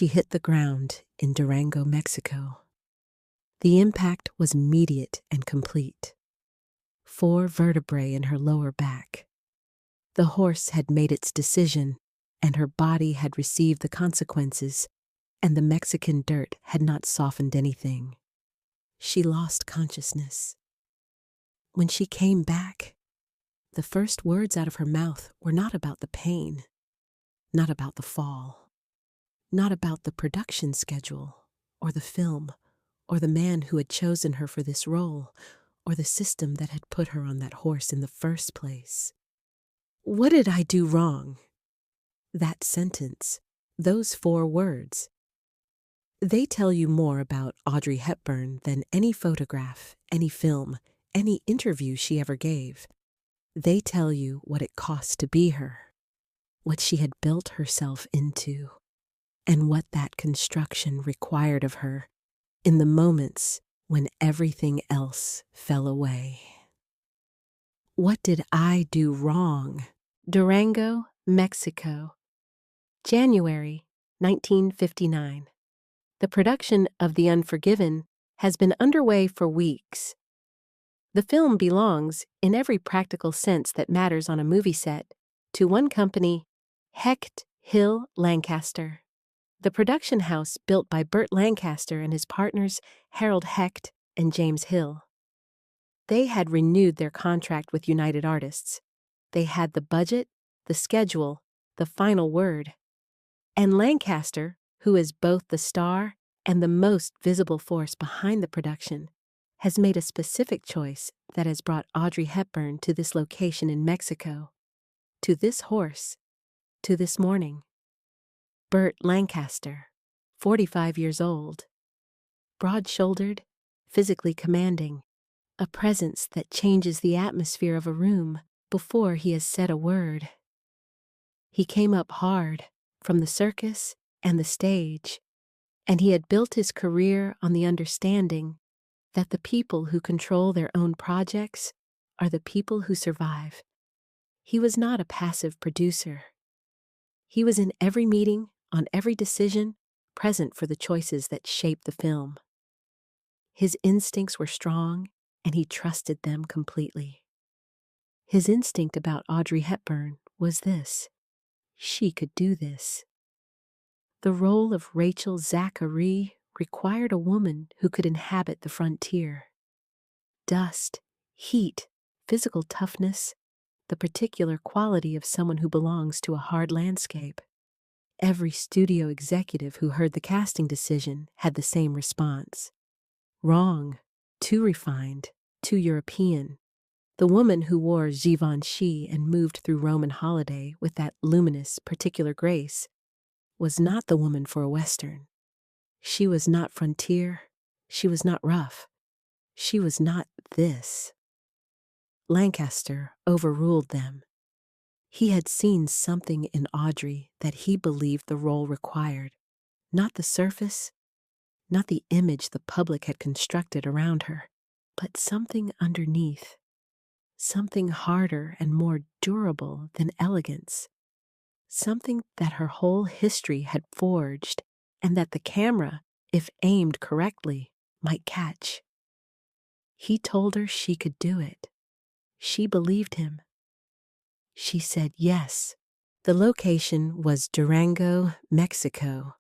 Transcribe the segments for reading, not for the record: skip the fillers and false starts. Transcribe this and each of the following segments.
She hit the ground in Durango, Mexico. The impact was immediate and complete. 4 vertebrae in her lower back. The horse had made its decision, and her body had received the consequences, and the Mexican dirt had not softened anything. She lost consciousness. When she came back, the first words out of her mouth were not about the pain, not about the fall, not about the production schedule, or the film, or the man who had chosen her for this role, or the system that had put her on that horse in the first place. What did I do wrong? That sentence, those 4 words. They tell you more about Audrey Hepburn than any photograph, any film, any interview she ever gave. They tell you what it cost to be her, what she had built herself into, and what that construction required of her in the moments when everything else fell away. What did I do wrong? Durango, Mexico, January 1959. The production of The Unforgiven has been underway for weeks. The film belongs, in every practical sense that matters on a movie set, to one company, Hecht-Hill-Lancaster, the production house built by Burt Lancaster and his partners Harold Hecht and James Hill. They had renewed their contract with United Artists. They had the budget, the schedule, the final word. And Lancaster, who is both the star and the most visible force behind the production, has made a specific choice that has brought Audrey Hepburn to this location in Mexico, to this horse, to this morning. Burt Lancaster, 45 years old, broad-shouldered, physically commanding, a presence that changes the atmosphere of a room before he has said a word. He came up hard from the circus and the stage, and he had built his career on the understanding that the people who control their own projects are the people who survive. He was not a passive producer. He was in every meeting, on every decision, present for the choices that shaped the film. His instincts were strong, and he trusted them completely. His instinct about Audrey Hepburn was this: she could do this. The role of Rachel Zachary required a woman who could inhabit the frontier. Dust, heat, physical toughness, the particular quality of someone who belongs to a hard landscape. Every studio executive who heard the casting decision had the same response. Wrong, too refined, too European. The woman who wore Givenchy and moved through Roman holiday with that luminous, particular grace was not the woman for a Western. She was not frontier. She was not rough. She was not this. Lancaster overruled them. He had seen something in Audrey that he believed the role required, not the surface, not the image the public had constructed around her, but something underneath, something harder and more durable than elegance, something that her whole history had forged and that the camera, if aimed correctly, might catch. He told her she could do it. She believed him. She said yes. The location was Durango, Mexico.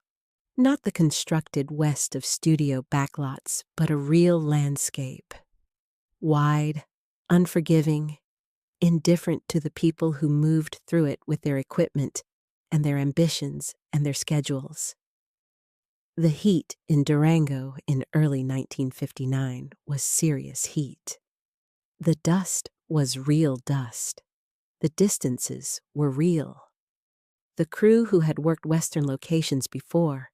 Not the constructed west of studio backlots, but a real landscape. Wide, unforgiving, indifferent to the people who moved through it with their equipment and their ambitions and their schedules. The heat in Durango in early 1959 was serious heat. The dust was real dust. The distances were real. The crew who had worked Western locations before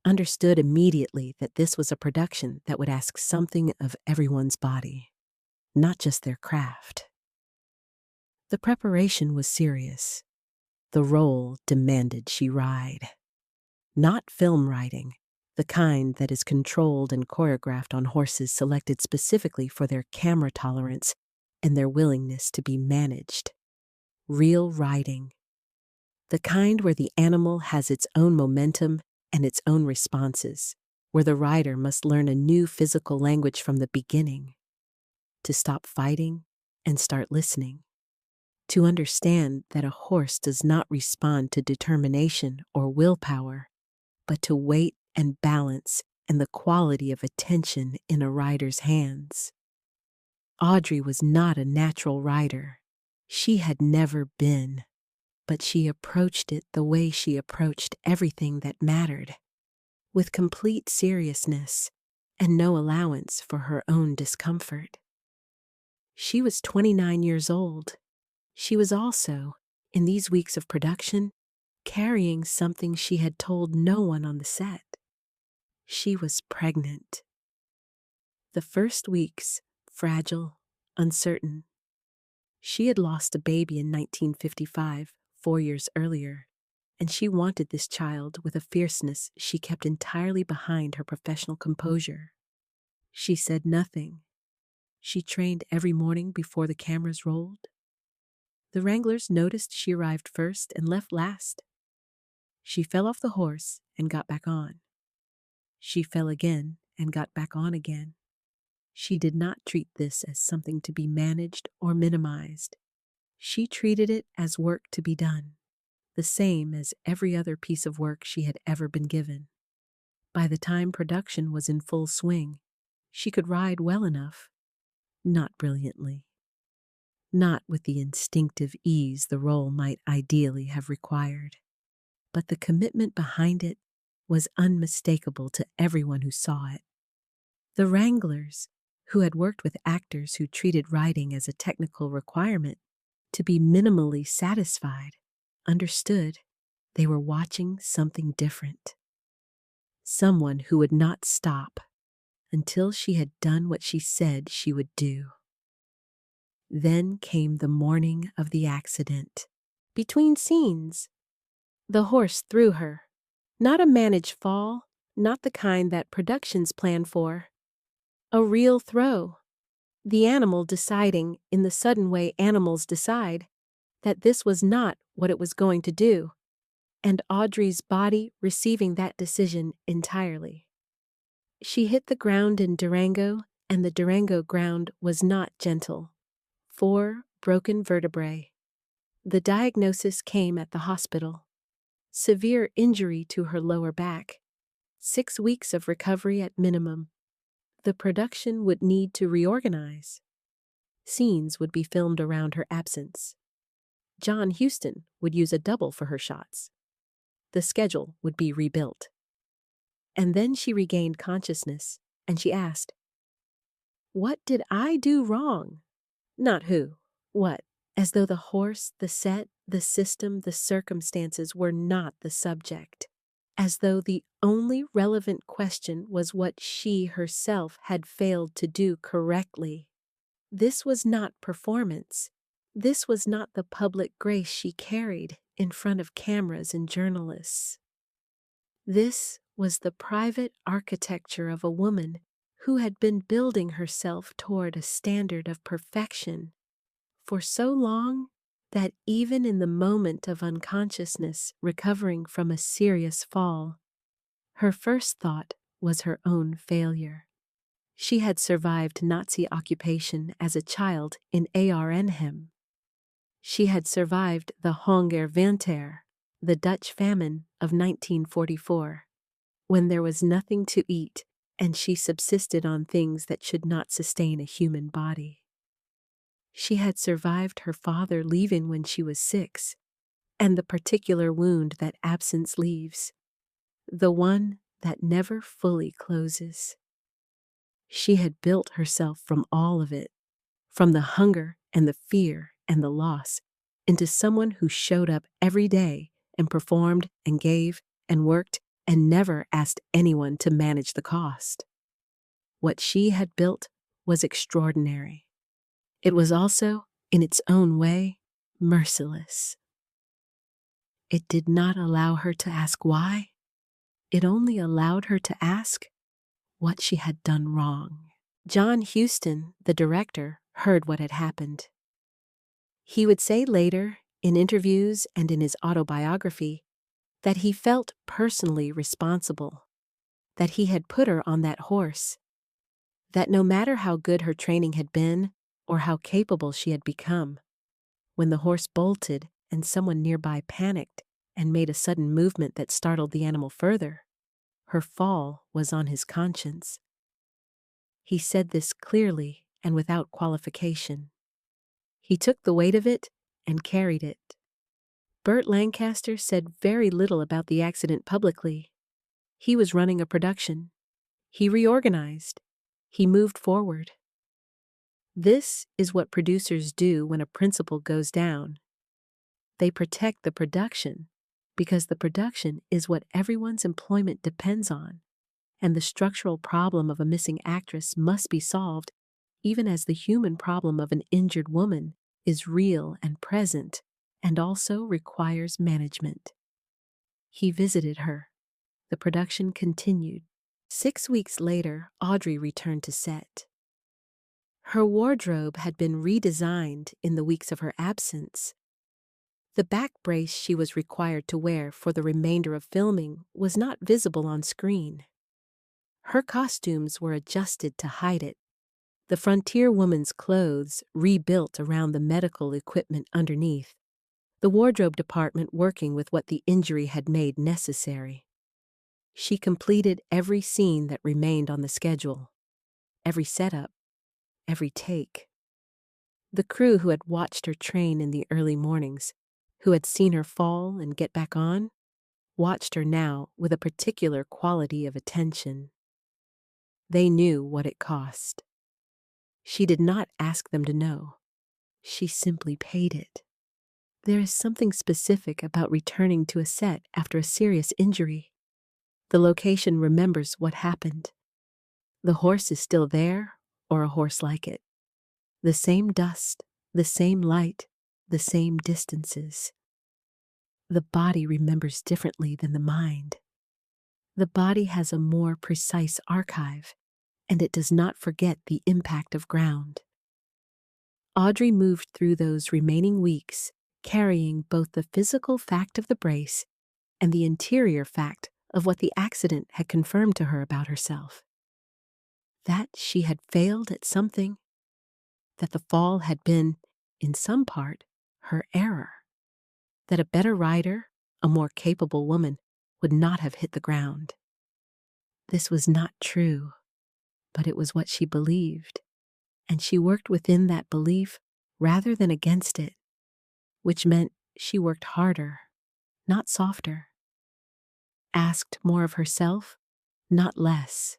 understood immediately that this was a production that would ask something of everyone's body, not just their craft. The preparation was serious. The role demanded she ride. Not film riding, the kind that is controlled and choreographed on horses selected specifically for their camera tolerance and their willingness to be managed. Real riding. The kind where the animal has its own momentum and its own responses, where the rider must learn a new physical language from the beginning, to stop fighting and start listening, to understand that a horse does not respond to determination or willpower, but to weight and balance and the quality of attention in a rider's hands. Audrey was not a natural rider. She had never been, but she approached it the way she approached everything that mattered, with complete seriousness and no allowance for her own discomfort. She was 29 years old. She was also, in these weeks of production, carrying something she had told no one on the set. She was pregnant. The first weeks, fragile, uncertain. She had lost a baby in 1955, 4 years earlier, and she wanted this child with a fierceness she kept entirely behind her professional composure. She said nothing. She trained every morning before the cameras rolled. The wranglers noticed she arrived first and left last. She fell off the horse and got back on. She fell again and got back on again. She did not treat this as something to be managed or minimized. She treated it as work to be done, the same as every other piece of work she had ever been given. By the time production was in full swing, she could ride well enough, not brilliantly, not with the instinctive ease the role might ideally have required, but the commitment behind it was unmistakable to everyone who saw it. The wranglers, who had worked with actors who treated riding as a technical requirement to be minimally satisfied, understood they were watching something different. Someone who would not stop until she had done what she said she would do. Then came the morning of the accident. Between scenes, the horse threw her. Not a managed fall, not the kind that productions plan for. A real throw. The animal deciding, in the sudden way animals decide, that this was not what it was going to do, and Audrey's body receiving that decision entirely. She hit the ground in Durango, and the Durango ground was not gentle. 4 broken vertebrae. The diagnosis came at the hospital. Severe injury to her lower back. 6 weeks of recovery at minimum. The production would need to reorganize. Scenes would be filmed around her absence. John Huston would use a double for her shots. The schedule would be rebuilt. And then she regained consciousness, and she asked, "What did I do wrong?" Not who, what, as though the horse, the set, the system, the circumstances were not the subject, as though the only relevant question was what she herself had failed to do correctly. This was not performance. This was not the public grace she carried in front of cameras and journalists. This was the private architecture of a woman who had been building herself toward a standard of perfection for so long that even in the moment of unconsciousness recovering from a serious fall, her first thought was her own failure. She had survived Nazi occupation as a child in Arnhem. She had survived the Hungerwinter, the Dutch famine of 1944, when there was nothing to eat and she subsisted on things that should not sustain a human body. She had survived her father leaving when she was 6, and the particular wound that absence leaves, the one that never fully closes. She had built herself from all of it, from the hunger and the fear and the loss, into someone who showed up every day and performed and gave and worked and never asked anyone to manage the cost. What she had built was extraordinary. It was also, in its own way, merciless. It did not allow her to ask why. It only allowed her to ask what she had done wrong. John Huston, the director, heard what had happened. He would say later, in interviews and in his autobiography, that he felt personally responsible, that he had put her on that horse, that no matter how good her training had been or how capable she had become, when the horse bolted and someone nearby panicked and made a sudden movement that startled the animal further, her fall was on his conscience. He said this clearly and without qualification. He took the weight of it and carried it. Burt Lancaster said very little about the accident publicly. He was running a production. He reorganized. He moved forward. This is what producers do when a principal goes down. They protect the production because the production is what everyone's employment depends on, and the structural problem of a missing actress must be solved, even as the human problem of an injured woman is real and present and also requires management. He visited her. The production continued. 6 weeks later, Audrey returned to set. Her wardrobe had been redesigned in the weeks of her absence. The back brace she was required to wear for the remainder of filming was not visible on screen. Her costumes were adjusted to hide it. The frontier woman's clothes rebuilt around the medical equipment underneath, the wardrobe department working with what the injury had made necessary. She completed every scene that remained on the schedule, every setup, every take. The crew who had watched her train in the early mornings, who had seen her fall and get back on, watched her now with a particular quality of attention. They knew what it cost. She did not ask them to know. She simply paid it. There is something specific about returning to a set after a serious injury. The location remembers what happened. The horse is still there, or a horse like it. The same dust, the same light, the same distances. The body remembers differently than the mind. The body has a more precise archive, and it does not forget the impact of ground. Audrey moved through those remaining weeks, carrying both the physical fact of the brace and the interior fact of what the accident had confirmed to her about herself. That she had failed at something, that the fall had been, in some part, her error, that a better rider, a more capable woman, would not have hit the ground. This was not true, but it was what she believed, and she worked within that belief rather than against it, which meant she worked harder, not softer, asked more of herself, not less.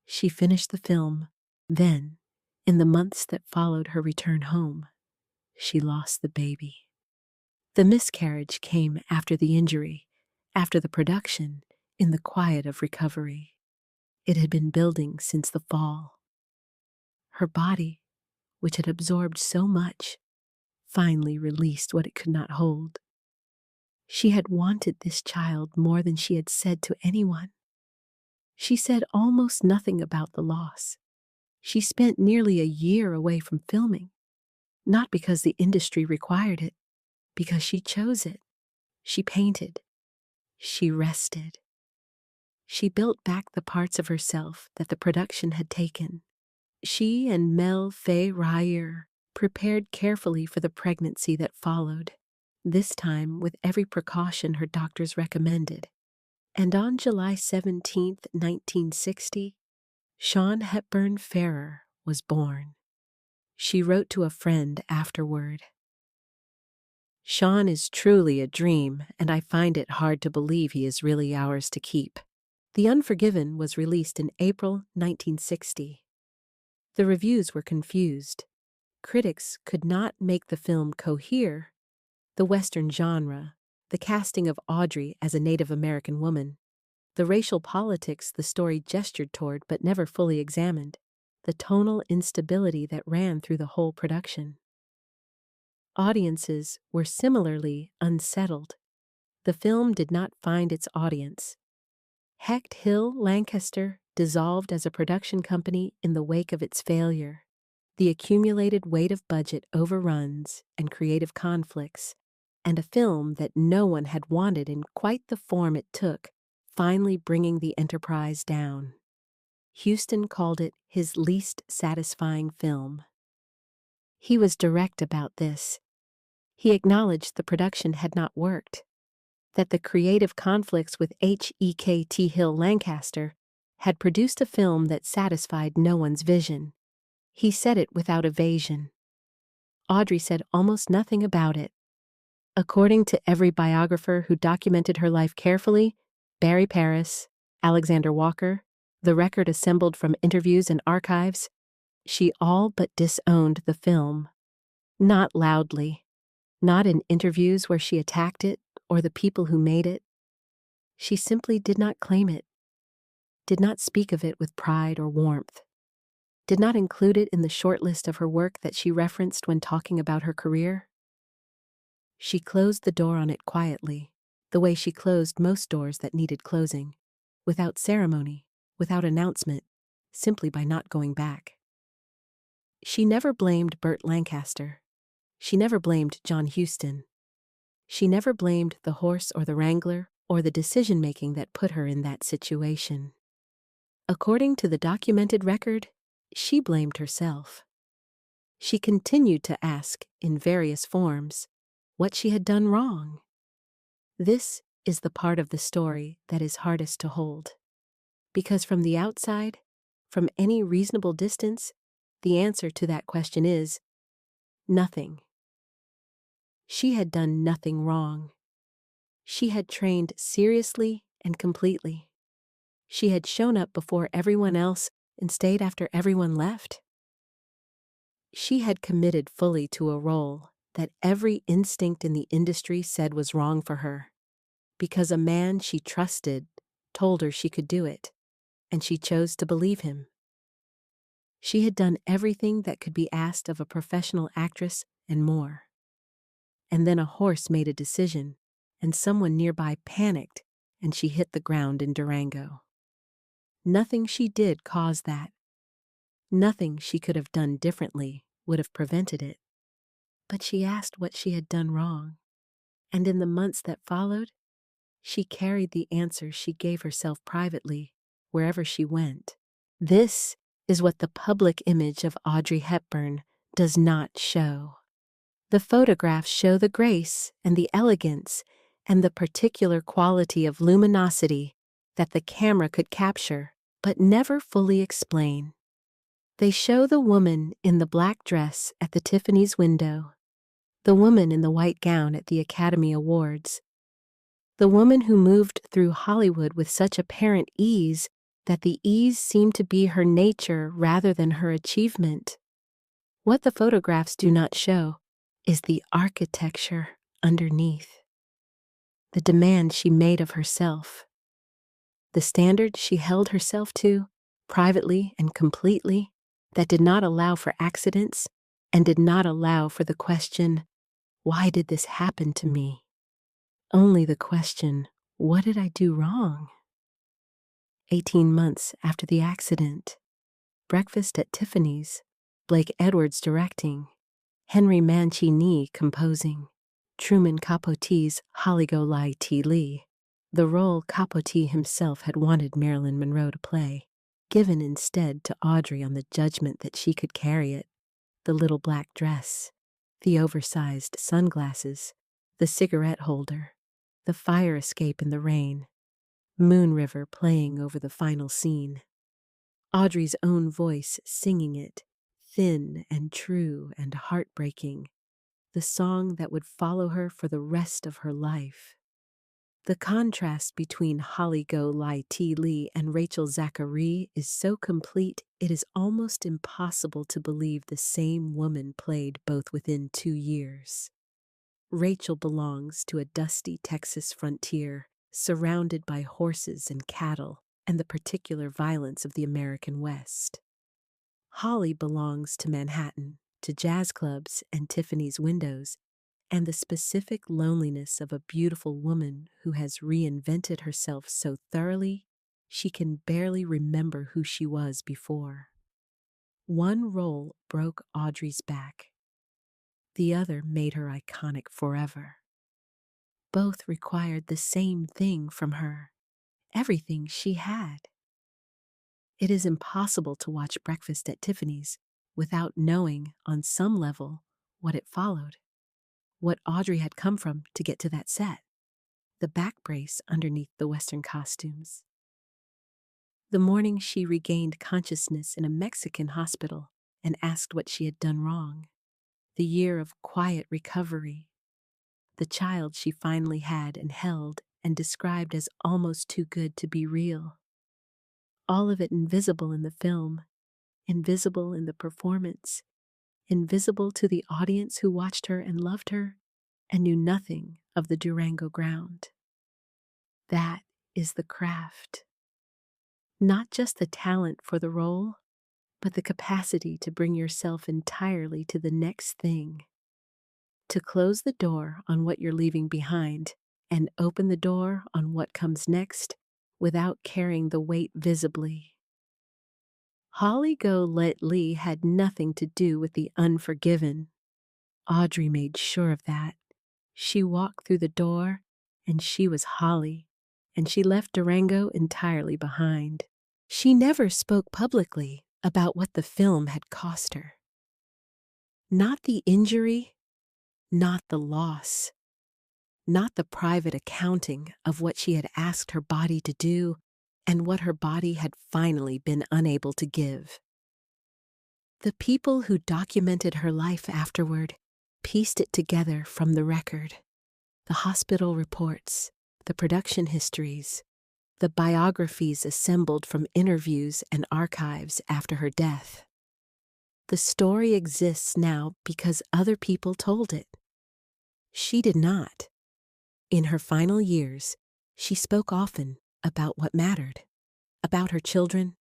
She finished the film. Then, in the months that followed her return home, she lost the baby. The miscarriage came after the injury, after the production, in the quiet of recovery. It had been building since the fall. Her body, which had absorbed so much, finally released what it could not hold. She had wanted this child more than she had said to anyone. She said almost nothing about the loss. She spent nearly a year away from filming, not because the industry required it, because she chose it. She painted. She rested. She built back the parts of herself that the production had taken. She and Mel Fay Ryer prepared carefully for the pregnancy that followed, this time with every precaution her doctors recommended. And on July 17, 1960, Sean Hepburn Farrer was born. She wrote to a friend afterward, "Sean is truly a dream, and I find it hard to believe he is really ours to keep." The Unforgiven was released in April 1960. The reviews were confused. Critics could not make the film cohere. The Western genre, the casting of Audrey as a Native American woman, the racial politics the story gestured toward but never fully examined, the tonal instability that ran through the whole production. Audiences were similarly unsettled. The film did not find its audience. Hecht-Hill-Lancaster dissolved as a production company in the wake of its failure. The accumulated weight of budget overruns and creative conflicts, and a film that no one had wanted in quite the form it took, finally bringing the enterprise down. Huston called it his least satisfying film. He was direct about this. He acknowledged the production had not worked, that the creative conflicts with Hecht-Hill-Lancaster had produced a film that satisfied no one's vision. He said it without evasion. Audrey said almost nothing about it. According to every biographer who documented her life carefully, Barry Paris, Alexander Walker, the record assembled from interviews and archives, she all but disowned the film. Not loudly, not in interviews where she attacked it or the people who made it. She simply did not claim it, did not speak of it with pride or warmth, did not include it in the short list of her work that she referenced when talking about her career. She closed the door on it quietly, the way she closed most doors that needed closing, without ceremony, without announcement, simply by not going back. She never blamed Burt Lancaster. She never blamed John Huston. She never blamed the horse or the wrangler or the decision-making that put her in that situation. According to the documented record, she blamed herself. She continued to ask, in various forms, what she had done wrong. This is the part of the story that is hardest to hold. Because from the outside, from any reasonable distance, the answer to that question is nothing. She had done nothing wrong. She had trained seriously and completely. She had shown up before everyone else and stayed after everyone left. She had committed fully to a role that every instinct in the industry said was wrong for her, because a man she trusted told her she could do it, and she chose to believe him. She had done everything that could be asked of a professional actress and more. And then a horse made a decision, and someone nearby panicked, and she hit the ground in Durango. Nothing she did caused that. Nothing she could have done differently would have prevented it. But she asked what she had done wrong, and in the months that followed, she carried the answer she gave herself privately, wherever she went. This is what the public image of Audrey Hepburn does not show. The photographs show the grace and the elegance and the particular quality of luminosity that the camera could capture, but never fully explain. They show the woman in the black dress at the Tiffany's window, the woman in the white gown at the Academy Awards, the woman who moved through Hollywood with such apparent ease that the ease seemed to be her nature rather than her achievement. What the photographs do not show is the architecture underneath, the demand she made of herself, the standard she held herself to, privately and completely, that did not allow for accidents and did not allow for the question, why did this happen to me? Only the question, what did I do wrong? 18 months after the accident, breakfast at Tiffany's, Blake Edwards directing, Henry Mancini composing, Truman Capote's Holly Golightly T. Lee, the role Capote himself had wanted Marilyn Monroe to play, given instead to Audrey on the judgment that she could carry it, the little black dress, the oversized sunglasses, the cigarette holder, the fire escape in the rain, Moon River playing over the final scene, Audrey's own voice singing it, thin and true and heartbreaking, the song that would follow her for the rest of her life. The contrast between Holly Golightly Lee and Rachel Zachary is so complete it is almost impossible to believe the same woman played both within 2 years. Rachel belongs to a dusty Texas frontier, surrounded by horses and cattle and the particular violence of the American West. Holly belongs to Manhattan, to jazz clubs and Tiffany's windows, and the specific loneliness of a beautiful woman who has reinvented herself so thoroughly she can barely remember who she was before. One role broke Audrey's back. The other made her iconic forever. both required the same thing from her, everything she had. It is impossible to watch Breakfast at Tiffany's without knowing, on some level, what it followed, what Audrey had come from to get to that set, the back brace underneath the Western costumes. The morning she regained consciousness in a Mexican hospital and asked what she had done wrong, the year of quiet recovery, the child she finally had and held and described as almost too good to be real. All of it invisible in the film, invisible in the performance, invisible to the audience who watched her and loved her and knew nothing of the Durango ground. That is the craft. Not just the talent for the role, but the capacity to bring yourself entirely to the next thing. To close the door on what you're leaving behind and open the door on what comes next without carrying the weight visibly. Holly Golightly Lee had nothing to do with the Unforgiven. Audrey made sure of that. She walked through the door, and she was Holly, and she left Durango entirely behind. She never spoke publicly about what the film had cost her. Not the injury, not the loss, not the private accounting of what she had asked her body to do and what her body had finally been unable to give. The people who documented her life afterward pieced it together from the record, the hospital reports, the production histories, the biographies assembled from interviews and archives after her death. The story exists now because other people told it. She did not. In her final years, she spoke often about what mattered, about her children,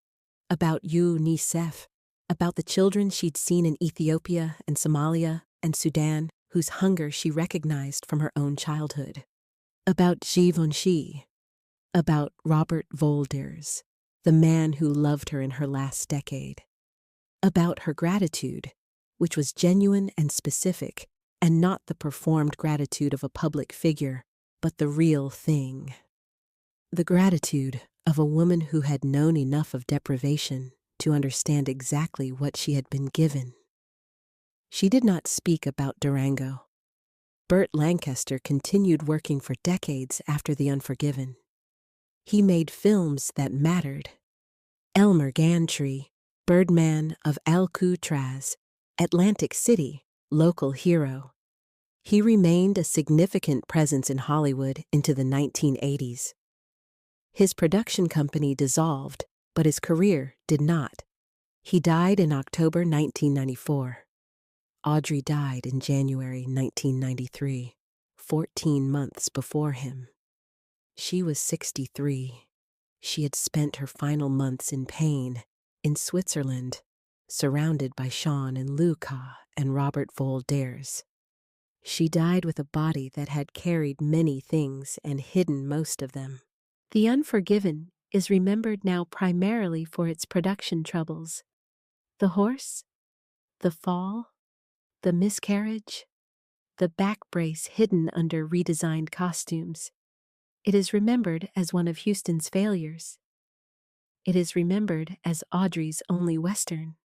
about UNICEF, about the children she'd seen in Ethiopia and Somalia and Sudan, whose hunger she recognized from her own childhood, about Givenchy, about Robert Volders, the man who loved her in her last decade, about her gratitude, which was genuine and specific, and not the performed gratitude of a public figure, but the real thing. The gratitude of a woman who had known enough of deprivation to understand exactly what she had been given. She did not speak about Durango. Burt Lancaster continued working for decades after The Unforgiven. He made films that mattered. Elmer Gantry, Birdman of Alcatraz, Atlantic City, local hero. He remained a significant presence in Hollywood into the 1980s. His production company dissolved, but his career did not. He died in October 1994. Audrey died in January 1993, 14 months before him. She was 63. She had spent her final months in pain, in Switzerland, surrounded by Sean and Luca and Robert Volders. She died with a body that had carried many things and hidden most of them. The Unforgiven is remembered now primarily for its production troubles. The horse, the fall, the miscarriage, the back brace hidden under redesigned costumes. It is remembered as one of Huston's failures. It is remembered as Audrey's only Western.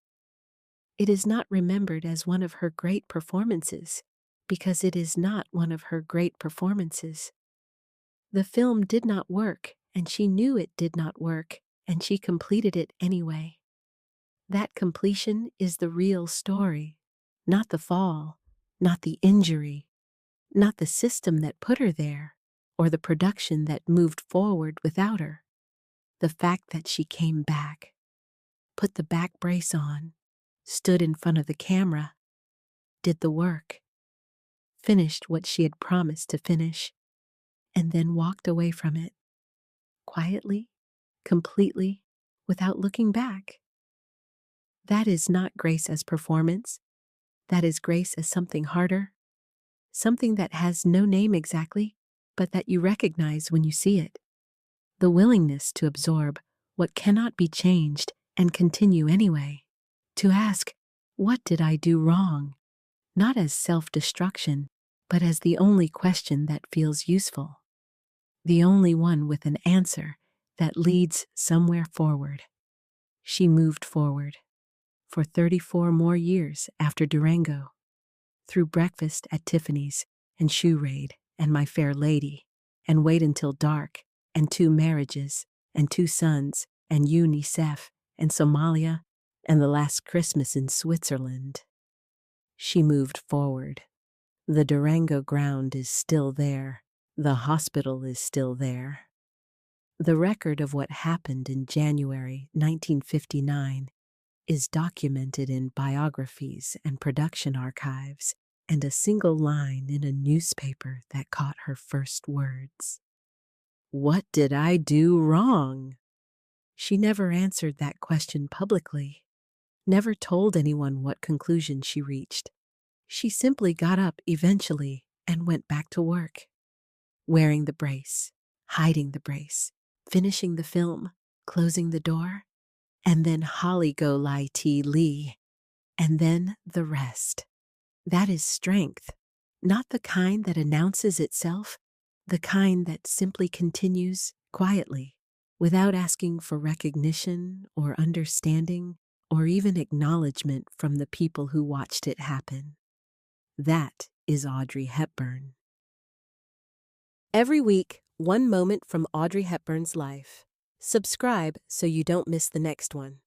It is not remembered as one of her great performances, because it is not one of her great performances. The film did not work, and she knew it did not work, and she completed it anyway. That completion is the real story, not the fall, not the injury, not the system that put her there, or the production that moved forward without her. The fact that she came back, put the back brace on, stood in front of the camera, did the work, finished what she had promised to finish, and then walked away from it, quietly, completely, without looking back. That is not grace as performance. That is grace as something harder, something that has no name exactly, but that you recognize when you see it. The willingness to absorb what cannot be changed and continue anyway. To ask, what did I do wrong? Not as self-destruction, but as the only question that feels useful, the only one with an answer that leads somewhere forward. She moved forward for 34 more years after Durango, through Breakfast at Tiffany's and Shoe Raid and My Fair Lady and Wait Until Dark and 2 marriages and 2 sons and UNICEF and Somalia and The Last Christmas in Switzerland. She moved forward. The Durango ground is still there. The hospital is still there. The record of what happened in January 1959 is documented in biographies and production archives, and a single line in a newspaper that caught her first words. What did I do wrong? She never answered that question publicly, never told anyone what conclusion she reached. She simply got up eventually and went back to work, wearing the brace, hiding the brace, finishing the film, closing the door, and then Holly Go Lai Ti Lee, and then the rest. That is strength, not the kind that announces itself, the kind that simply continues quietly, without asking for recognition or understanding or even acknowledgement from the people who watched it happen. That is Audrey Hepburn. Every week, one moment from Audrey Hepburn's life. Subscribe so you don't miss the next one.